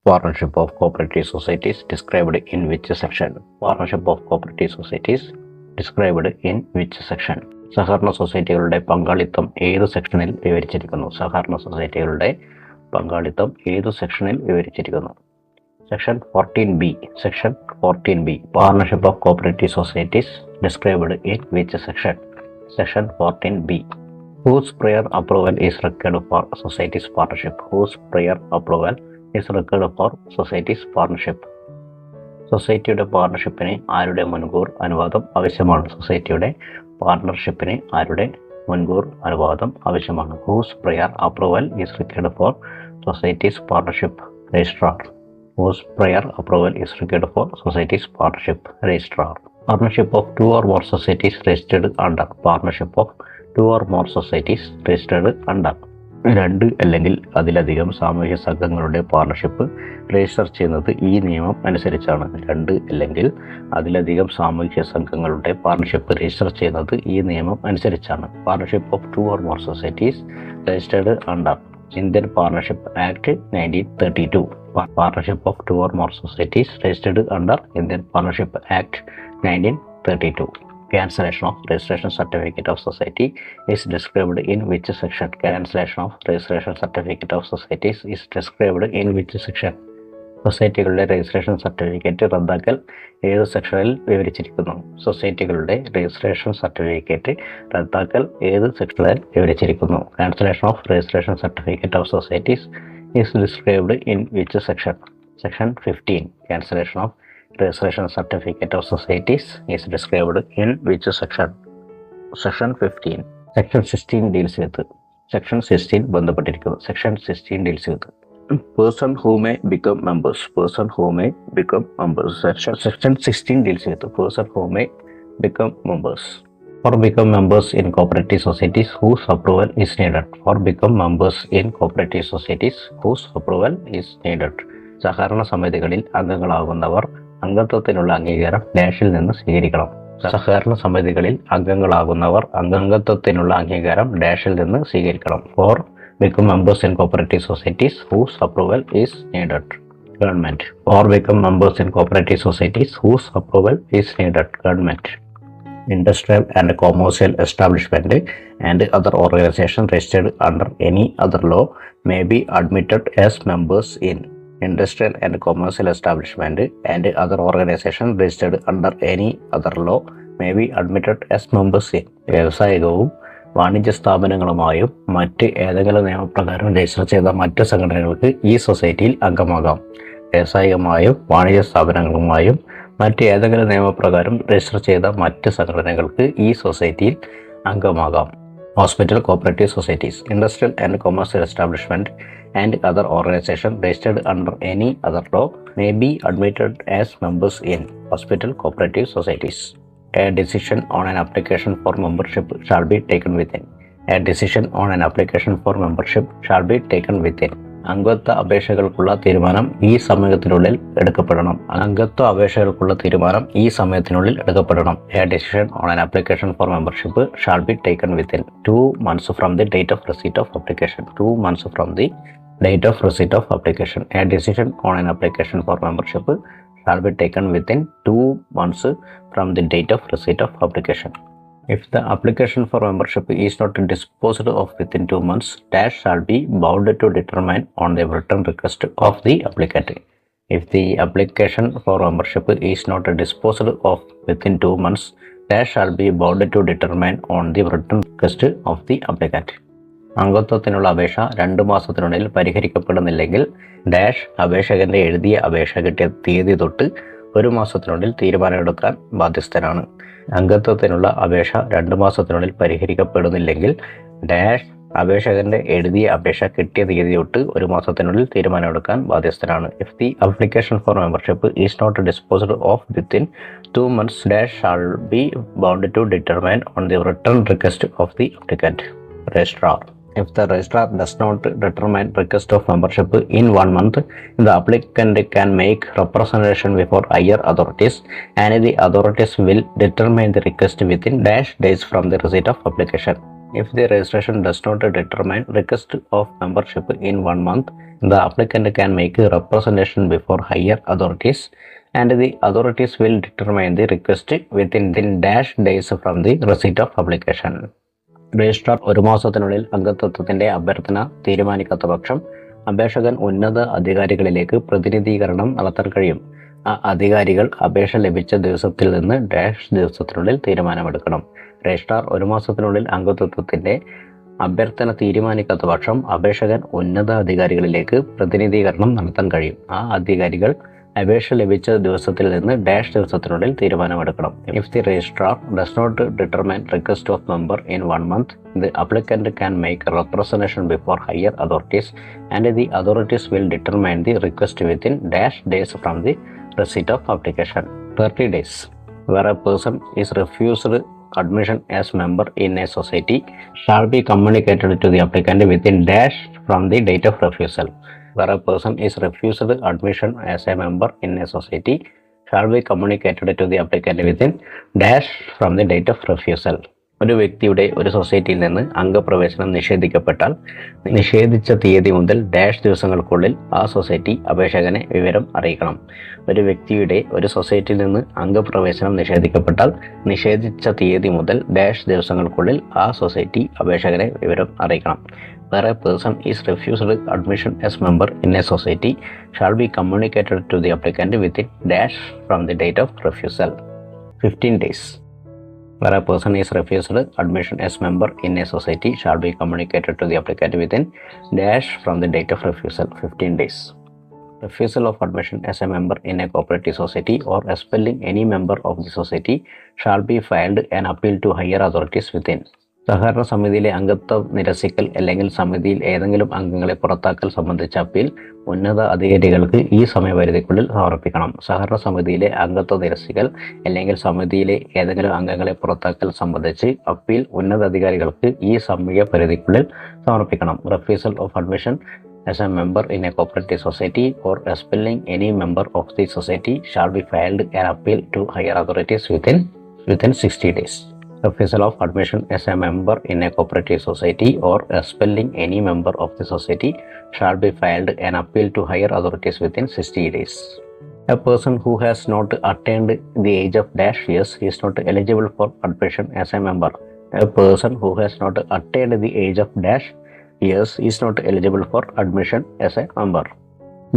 Partnership of cooperative societies described in which section? Partnership of cooperative societies described in which section? സഹകരണ സൊസൈറ്റികളുടെ പങ്കാളിത്തം ഏത് സെക്ഷനിൽ വിവരിച്ചിരിക്കുന്നു? സഹകരണ സൊസൈറ്റികളുടെ പങ്കാളിത്തം ഏതു സെക്ഷനിൽ വിവരിച്ചിരിക്കുന്നു? Section 14B. Section 14B. Partnership of cooperative societies described in which section? Section 14B. Whose prior approval is required for society's partnership? Whose prior approval is required for society's partnership? സൊസൈറ്റിയുടെ പാർട്ണർഷിപ്പിന് ആരുടെ മുൻകൂർ അനുവാദം ആവശ്യമാണ്? സൊസൈറ്റിയുടെ പാർട്ണർഷിപ്പിന് ആരുടെ മുൻകൂർ അനുവാദം ആവശ്യമാണ്? Whose prior approval is required for society's partnership? Registrar. Whose prior approval is required for society's partnership? Registrar. Partnership of two or more societies registered under. Partnership of two or more societies registered under. രണ്ട് അല്ലെങ്കിൽ അതിലധികം സാമൂഹ്യ സംഘങ്ങളുടെ partnership register ചെയ്യുന്നത് ഈ നിയമം അനുസരിച്ചാണ്. രണ്ട് അല്ലെങ്കിൽ അതിലധികം സാമൂഹ്യ സംഘങ്ങളുടെ പാർട്ണർഷിപ്പ് രജിസ്റ്റർ ചെയ്യുന്നത് ഈ നിയമം അനുസരിച്ചാണ്. Partnership of two or more societies registered under Indian partnership act 1932. Partnership of two or more societies registered under Indian partnership act 1932. Cancellation of registration certificate of society is described in which section? Cancellation of registration certificate of societies is described in which section? സൊസൈറ്റികളുടെ registration certificate റദ്ദാക്കൽ ഏത് സെക്ഷനിൽ വിവരിച്ചിരിക്കുന്നു? സൊസൈറ്റികളുടെ registration certificate റദ്ദാക്കൽ ഏത് സെക്ഷനിൽ വിവരിച്ചിരിക്കുന്നു? Cancellation of registration certificate of societies is described in which section? Section 15. Cancellation of registration certificate of societies is described in which section? Section 15. Section 16 deals with. Section 16 ബന്ധപ്പെട്ടിരിക്കുന്നു. Section 16 deals with person who may become members. Person who may become members. Section 16 deals with person who may become members. For become members in cooperative societies whose approval is needed. For become members in cooperative societies whose approval is needed. സഹകരണ സമിതികളിൽ അംഗങ്ങളാകുന്നവർ അംഗത്വത്തിനുള്ള അംഗീകാരം ഡാഷിൽ നിന്ന് സ്വീകരിക്കണം. സഹകരണ സമിതികളിൽ അംഗങ്ങളാകുന്നവർ അംഗത്വത്തിനുള്ള അംഗീകാരം ഡാഷിൽ നിന്ന് സ്വീകരിക്കണം. For become members in cooperative societies whose approval is needed. Government. For become members in cooperative societies whose approval is needed. Government. Industrial and commercial establishment and other organizations registered under any other law may be admitted as members in. Industrial and commercial establishment and other organizations registered under any other law may be admitted as members in. വ്യവസായികവും വാണിജ്യ സ്ഥാപനങ്ങളുമായും മറ്റ് ഏതെങ്കിലും നിയമപ്രകാരം register ചെയ്ത മറ്റ് സംഘടനകൾക്ക് ഈ സൊസൈറ്റിയിൽ അംഗമാകാം. വ്യവസായികമായും വാണിജ്യ സ്ഥാപനങ്ങളുമായും മറ്റ് ഏതെങ്കിലും നിയമപ്രകാരം രജിസ്റ്റർ ചെയ്ത മറ്റ് സംഘടനകൾക്ക് ഈ സൊസൈറ്റിയിൽ അംഗമാകാം. Hospital cooperative societies, industrial and commercial establishment and other organizations registered under any other law may be admitted as members in hospital cooperative societies. A decision on an application for membership shall be taken within. A decision on an application for membership shall be taken within. അംഗത്വ അപേക്ഷകൾക്കുള്ള തീരുമാനം ഈ സമയത്തിനുള്ളിൽ എടുക്കപ്പെടണം. അംഗത്വ അപേക്ഷകൾക്കുള്ള തീരുമാനം ഈ സമയത്തിനുള്ളിൽ എടുക്കപ്പെടണം. A decision on an application for membership shall be taken within 2 months from the date of receipt of application. 2 months from the date of receipt of application. A decision on an application for membership shall be taken within 2 months from the date of receipt of application. If the application for membership is not disposed of within 2 months, dash shall be bound to determine on the written request of the applicant. If the application for membership is not disposed of within 2 months, dash shall be bound to determine on the written request of the applicant. അംഗത്വത്തിനുള്ള അപേക്ഷ 2 മാസത്തിനുള്ളിൽ പരിഹരിക്കപ്പെടുന്നില്ലെങ്കിൽ dash അപേക്ഷകന്റെ എഴുതിയ അപേക്ഷ കിട്ടിയ തീയതി തൊട്ട് 1 മാസത്തിനുള്ളിൽ തീരുമാനമെടുക്കാൻ ബാധ്യസ്ഥനാണ്. അംഗത്വത്തിനുള്ള അപേക്ഷ 2 മാസത്തിനുള്ളിൽ പരിഹരിക്കപ്പെടുന്നില്ലെങ്കിൽ ഡാഷ് അപേക്ഷകന്റെ എഴുതിയ അപേക്ഷ കിട്ടിയ തീയതി തൊട്ട് 1 മാസത്തിനുള്ളിൽ തീരുമാനമെടുക്കാൻ ബാധ്യസ്ഥനാണ്. If the application for membership is not disposed of within 2 months, dash shall be bound to determine on the written request of the applicant. Registrar. If the registrar does not determine request of membership in 1 month, the applicant can make representation before higher authorities and the authorities will determine the request within dash days from the receipt of application. If the registration does not determine request of membership in 1 month, The applicant can make a representation before higher authorities and the authorities will determine the request within dash days from the receipt of application. Registrar 1 മാസത്തിനുള്ളിൽ അംഗത്വത്തിന്റെ അഭ്യർത്ഥന തീരുമാനിക്കാത്ത പക്ഷം അപേക്ഷകൻ ഉന്നത അധികാരികളിലേക്ക് പ്രതിനിധീകരണം നടത്താൻ കഴിയും. ആ അധികാരികൾ അപേക്ഷ ലഭിച്ച ദിവസത്തിൽ നിന്ന് ഡാഷ് ദിവസത്തിനുള്ളിൽ തീരുമാനമെടുക്കണം. രജിസ്ട്രാർ 1 മാസത്തിനുള്ളിൽ അംഗത്വത്തിന്റെ അഭ്യർത്ഥന തീരുമാനിക്കാത്ത പക്ഷം അപേക്ഷകൻ ഉന്നത അധികാരികളിലേക്ക് പ്രതിനിധീകരണം നടത്താൻ കഴിയും. ആ അധികാരികൾ അപേക്ഷ ലഭിച്ച ദിവസത്തിൽ നിന്ന് ഡാഷ് ദിവസത്തിനുള്ളിൽ തീരുമാനമെടുക്കണം. If the registrar does not determine request of member in 1 month, the applicant can make a representation before higher authorities and the authorities will determine the request within dash days from the receipt of application. 30 days. Where a person is refused admission as member in a society shall be communicated to the applicant within dash from the date of refusal. Where a person is refused admission as a member in a society shall be communicated to the applicant within dash from the date of refusal. ഒരു വ്യക്തിയുടെ ഒരു സൊസൈറ്റിയിൽ നിന്ന് അംഗപ്രവേശനം നിഷേധിക്കപ്പെട്ടാൽ നിഷേധിച്ച തീയതി മുതൽ dash ദിവസങ്ങൾക്കുള്ളിൽ ആ സൊസൈറ്റി അപേക്ഷകനെ വിവരം അറിയിക്കണം. ഒരു വ്യക്തിയുടെ ഒരു സൊസൈറ്റിയിൽ നിന്ന് അംഗപ്രവേശനം നിഷേധിക്കപ്പെട്ടാൽ നിഷേധിച്ച തീയതി മുതൽ ഡാഷ് ദിവസങ്ങൾക്കുള്ളിൽ ആ സൊസൈറ്റി അപേക്ഷകനെ വിവരം അറിയിക്കണം. Where a person is refused admission as member in a society shall be communicated to the applicant within dash from the date of refusal. 15 days. Where a person is refused admission as member in a society shall be communicated to the applicant within dash from the date of refusal. 15 days. Refusal of admission as a member in a cooperative society or expelling any member of the society shall be filed and appeal to higher authorities within. സഹകരണ സമിതിയിലെ അംഗത്വം നിരസിക്കൽ അല്ലെങ്കിൽ സമിതിയിൽ ഏതെങ്കിലും അംഗങ്ങളെ പുറത്താക്കൽ സംബന്ധിച്ച appeal ഉന്നത അധികാരികൾക്ക് ഈ സമയപരിധിക്കുള്ളിൽ സമർപ്പിക്കണം. സഹകരണ സമിതിയിലെ അംഗത്വം നിരസിക്കൽ അല്ലെങ്കിൽ സമിതിയിലെ ഏതെങ്കിലും അംഗങ്ങളെ പുറത്താക്കൽ സംബന്ധിച്ച് അപ്പീൽ ഉന്നത അധികാരികൾക്ക് ഈ സമയപരിധിക്കുള്ളിൽ സമർപ്പിക്കണം. Refusal of admission as a member in a cooperative society or expelling any member of the society shall be filed and appeal to higher authorities within 60 days. Refusal of admission as a member in a cooperative society or expelling any member of the society shall be filed and appeal to higher authorities within 60 days. A person who has not attained the age of dash years is not eligible for admission as a member. A person who has not attained the age of dash years is not eligible for admission as a member.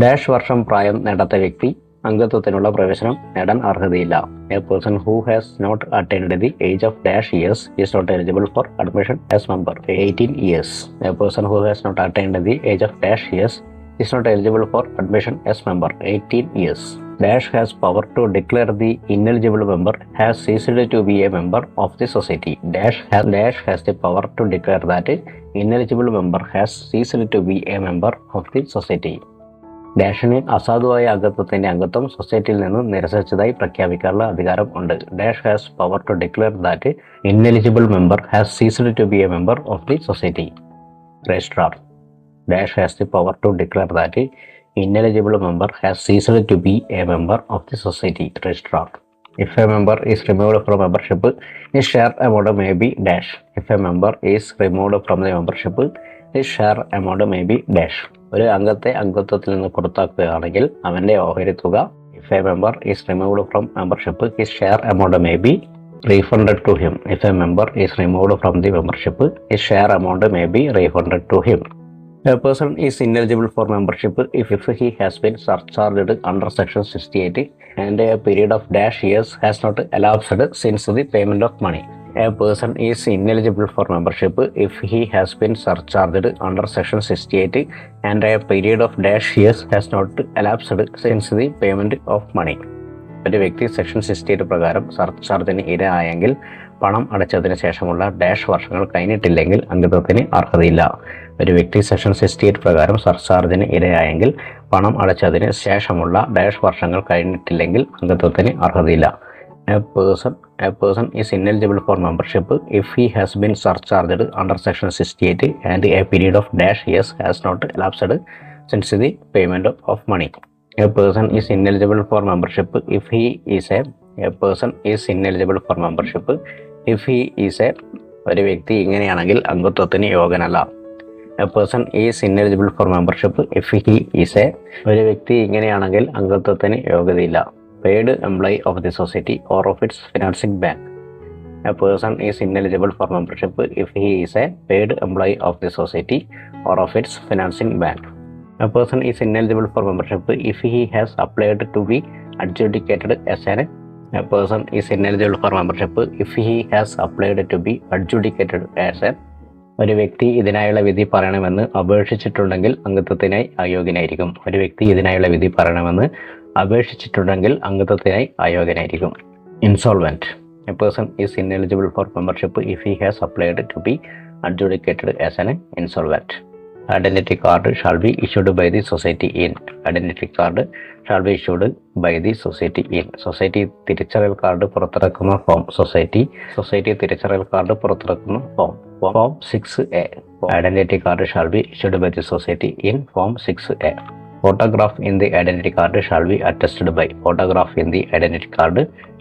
Dash വർഷം പ്രായം നേടാത്ത വ്യക്തി അംഗത്വത്തിനുള്ള പ്രവേശനം നേടാൻ അർഹതയില്ല. A person who has not attained the age of dash years is not eligible for admission as member. 18 years. A person who has not attained the age of dash years is not eligible for admission as member. 18 years. Dash has power to declare the ineligible member has ceased to be a member of the society. Dash has the power to declare that ineligible member has ceased to be a member of the society. ഡാഷിന് അസാധുവായ അംഗത്വത്തിന്റെ അംഗത്വം സൊസൈറ്റിയിൽ നിന്ന് നിരസിച്ചതായി പ്രഖ്യാപിക്കാനുള്ള അധികാരം ഉണ്ട്. Dash has power to declare that ineligible member has ceased to be a member of the society. Registrar dash has the power to declare that ineligible member has ceased to be a member of the society. Registrar. If a member is removed from membership, his share amount may be dash. If a member is removed from the membership, his share amount may be dash. ഒരു അംഗത്തെ അംഗത്വത്തിൽ നിന്ന് പുറത്താക്കുകയാണെങ്കിൽ അവന്റെ ഓഹരി തുക if a member is removed from membership, his share amount may be refunded to him. If a member is removed from the membership, his share amount may be refunded to him. A person is ineligible for membership if he has been surcharged under section 68 and a period of dash years has not elapsed since the payment of money. A person is ineligible for membership if he has been surcharged under section 68 and a period of dash years has not elapsed since the payment of money. ഒരു വ്യക്തി section 68 പ്രകാരം സർചാർജിന് ഇരയായെങ്കിൽ പണം അടച്ചതിന് ശേഷമുള്ള dash വർഷങ്ങൾ കഴിഞ്ഞിട്ടില്ലെങ്കിൽ അംഗത്വത്തിന് അർഹതയില്ല. ഒരു വ്യക്തി section 68 പ്രകാരം സർചാർജിന് ഇരയായെങ്കിൽ പണം അടച്ചതിന് ശേഷമുള്ള ഡാഷ് വർഷങ്ങൾ കഴിഞ്ഞിട്ടില്ലെങ്കിൽ അംഗത്വത്തിന് അർഹതയില്ല. A person is ineligible for membership if he has been surcharged under section 68 and a period of dash years has not elapsed since the payment of money. A person is ineligible for membership if he is a person is ineligible for membership if he is ഒരു വ്യക്തി ഇങ്ങനെയാണെങ്കിൽ അംഗത്വത്തിന് യോഗ്യനല്ല. A person is ineligible for membership if he is a ഒരു വ്യക്തി ഇങ്ങനെയാണെങ്കിൽ അംഗത്വത്തിന് യോഗ്യതയില്ല. Paid employee of the society or of its financing bank. A person is ineligible for membership if he is a paid employee of the society or of its financing bank. A person is ineligible for membership if he has applied to be adjudicated as an A person is ineligible for membership if he has applied to be adjudicated as an ഒരു വ്യക്തി ഇതിനായുള്ള വിധി പറയണമെന്ന് അപേക്ഷിച്ചിട്ടുണ്ടെങ്കിൽ അംഗത്വത്തിനായി അയോഗ്യനായിരിക്കും. ഒരു വ്യക്തി ഇതിനായുള്ള വിധി പറയണമെന്ന് അപേക്ഷിച്ചിട്ടുണ്ടെങ്കിൽ അംഗത്വത്തിനായി അയോഗ്യനായിരിക്കും. Insolvent. A person is ineligible for membership if he has applied to be adjudicated as an insolvent. Identity card shall be issued by the society in. Identity card shall be issued by the society in. Society തിരിച്ചറിയൽ card പുറത്തിറക്കുന്ന form. Society തിരിച്ചറിയൽ card പുറത്തിറക്കുന്ന form. Form 6A. Identity card shall be issued by the society in Form 6A. Photograph in the identity card shall be attested by. Photograph in the identity card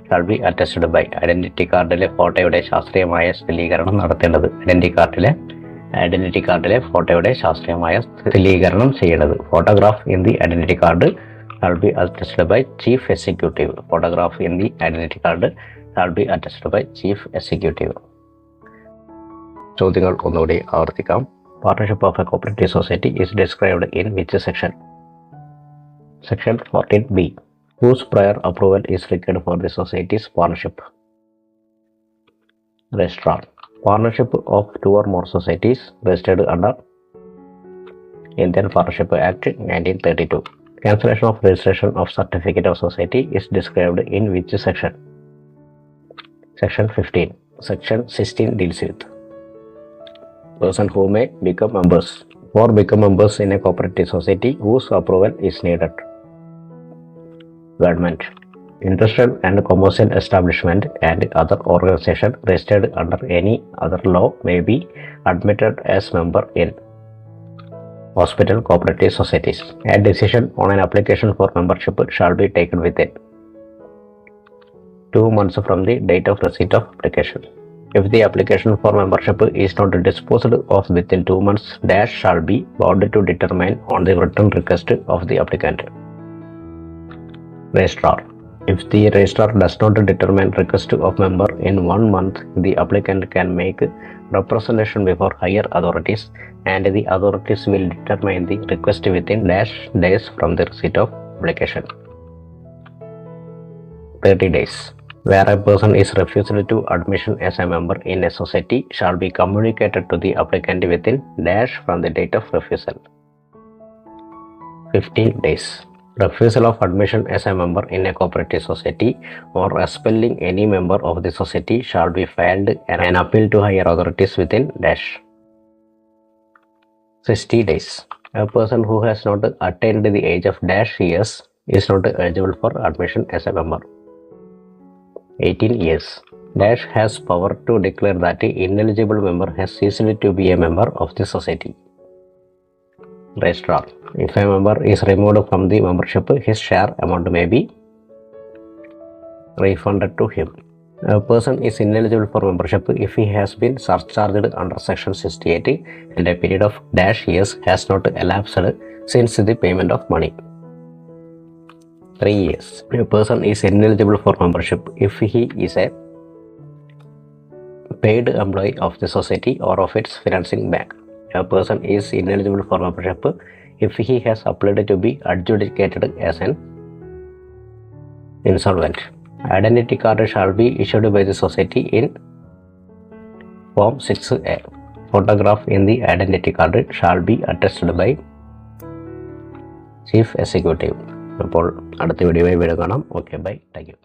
shall be attested by. Identity കാർഡിലെ ഫോട്ടോയുടെ ശാസ്ത്രീയമായ സ്ഥിരീകരണം നടത്തേണ്ടത്. Identity കാർഡിലെ ഫോട്ടോയുടെ ശാസ്ത്രീയമായ സ്ഥിരീകരണം ചെയ്യേണ്ടത്. Photograph in the identity card shall be attested by chief executive. Photograph in the identity card shall be attested by chief executive. ചോദ്യങ്ങൾ ഒന്നുകൂടി ആവർത്തിക്കാം. Partnership of a cooperative society is described in which section? Section 14B. Whose prior approval is required for the society's partnership? Registrar. Partnership of two or more societies registered under Indian Partnership Act 1932. Cancellation of registration of certificate of society is described in which section? Section 15. Section 16 deals with person who may become members. For become members in a cooperative society, whose approval is needed? Government. Interested and commercial establishment and other organization registered under any other law may be admitted as member in hospital cooperative societies. A decision on an application for membership shall be taken within 2 months from the date of receipt of application. If the application for membership is not disposed of within 2 months, dash shall be bound to determine on the written request of the applicant. Registrar. If the registrar does not determine request of member in 1 month, the applicant can make representation before higher authorities and the authorities will determine the request within dash days from the receipt of application. 30 days. Where a person is refused to admission as a member in a society shall be communicated to the applicant within dash from the date of refusal. 15 days. Refusal of admission as a member in a cooperative society or expelling any member of the society shall be filed and an appeal to higher authorities within dash 60 days. A person who has not attained the age of dash years is not eligible for admission as a member. 18 years. Dash has power to declare that the ineligible member has ceased to be a member of the society. Registrar. If a member is removed from the membership, his share amount may be refunded to him. A person is ineligible for membership if he has been surcharged under Section 68 and a period of dash years has not elapsed since the payment of money. 3 years. A person is ineligible for membership if he is a paid employee of the society or of its financing bank. A person is ineligible for membership if he has applied to be adjudicated as an insolvent. Identity card shall be issued by the society in Form 6A. Photograph in the identity card shall be attested by Chief Executive. അപ്പോൾ അടുത്ത വീഡിയോയിൽ കാണാം. Okay bye. Thank you.